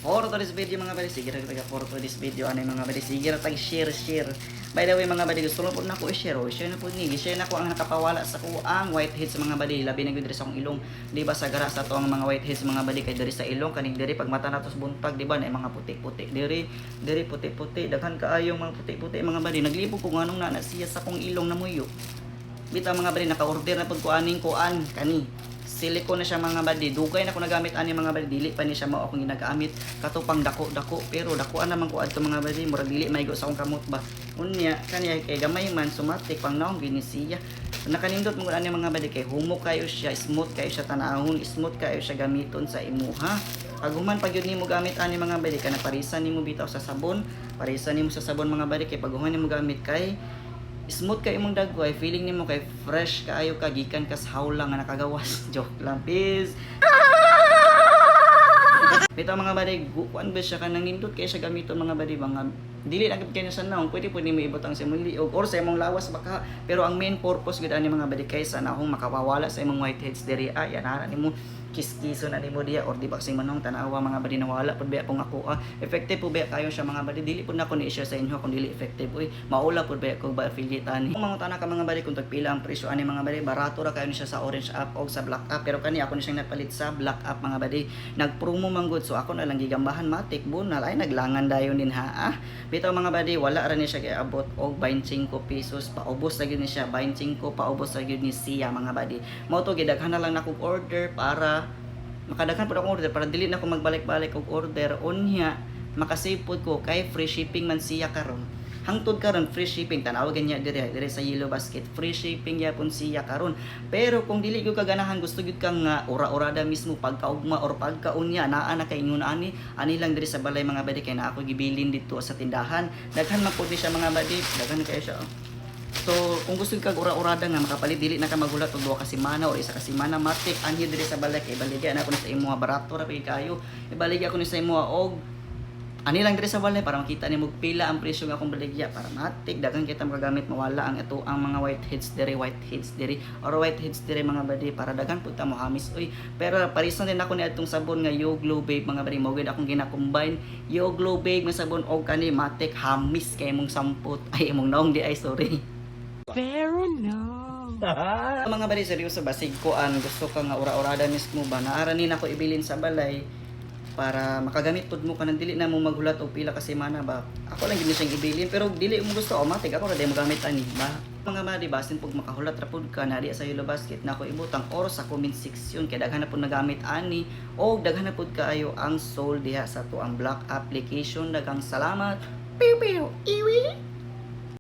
for today's video mga buddy. Sige ra taga for today's video ano mga buddy. Sige ra tag share. By the way mga buddy, gusto po na ko i-share. Share na po ni. Share na ko ang nakapawala sa ko ang whiteheads mga buddy. Labi na gyud sa akong ilong. Di ba sa gara sa to ang mga whiteheads mga buddy kay diri sa ilong kaning diri pag mata natos buntag di ba na mga puti-puti diri puti-puti daghan kaayo mga puti-puti mga buddy. Naglibog ko nganong na siya sa akong ilong na muyo. Bitaw mga buddy, naka-order na pud ko aning kuan kani. Silicone na siya mga buddy. Dugay na ko nagamit ani mga buddy. Dili pa ni siya mao akong ginagamit. Katupang dako pero dakuan naman ko adto mga buddy. Murag dili maigo sa akong kamot ba. Unya kaniya kay gamay man sumatik pang naong ginisiya. Nakanindot mo ani mga buddy kay humok kayo siya, smooth kayo siya tanahon, smooth kayo siya gamiton sa imuha. Paguman pag yun nimo gamit ani mga buddy kana parisan nimo bitaw sa sabon. Parisan nimo sa sabon mga buddy kay paguman nimo gamit kay smooth kay imong dagway, feeling nimo kay fresh kaayo ka gikan kas hawlang nga nakagawas. Joke lang, peace. Bitaw mga buddy, kuan ba siya kanang nindot kay siya gamiton mga buddy mga dili na gid kay sa naong pwede po nimo ibutang sa imong liog or sa imong lawas baka pero ang main purpose gid ani mga buddy kay sa nahong makawawala sa imong whiteheads diri yan ana nimo kiskiso na nimo diya or di ba kasi manong tanawa mga buddy nawala pud ba pong ako effective po ba kayo siya mga buddy dili pud na ko ni share sa inyo kung dili effective uy maula pud ba ko ba affiliate ani kung mga tanan ka mga buddy kung tagpila ang presyo ani mga buddy barato ra kayo ni siya sa orange app o sa black app pero kani ako ni siyang napalit sa black app mga buddy nagpromo man gud so ako na lang gigambahan matik bunal ay naglangan dayon din ha bitaw mga buddy wala ra ni siya kay abot og 25 pesos paubos ra gyud ni siya 25 paubos ra gyud ni siya mga buddy mao to gidaghan na lang nako order para makadaghan pud akong order para dili na ako magbalik-balik og order unya makasave pud ko kay free shipping man siya karon hangtod karon free shipping tanaw ganya dire sa Yellow Basket free shipping yapon siya karon pero kung dili gyud kaganahan gusto gyud kang ura-urada mismo pagkaugma or pagkaunya naa na kay ingon ani lang dire sa balay mga buddy kay na ako gibilin dito sa tindahan daghan man pud siya mga buddy daghan kay siya so kung gusto kag ura-urada nga makapalit dili na ka magulat og 2 ka semana or 1 ka semana matik anhi diri sa balay kay ibaligya na ako ni sa imo barato ra pay kayo ibaligya ko ni sa imo og ani lang diri sa balay para makita nimo pila ang presyo nga akong baligya para matik daghang kita magagamit mawala ang ito ang mga whiteheads diri or whiteheads diri mga buddy para daghan pud ta mo hamis uy pero parisan din ako ni adtong sabon nga Yo Glow Babe mga buddy mo gid akong gina-combine Yo Glow Babe nga sabon og kani matik hamis kay imong sampot ay imong naong di ay sorry. Pero no. Mga buddy seryoso ba sig ko an gusto ka nga ura-urada mismo ba naara ni nako ibilin sa balay para makagamit pud mo kanang dili na mo maghulat og pila ka semana ba ako lang gid siyang ibilin pero dili mo gusto automatic ako ra day mo gamit ani ba mga buddy basin pug makahulat ra pud ka na di sa Yellow Basket nako ibutang or sa comment section kay daghan na pud nagamit ani o daghan na pud kaayo ang sold diha sa to ang black application daghang salamat piu piu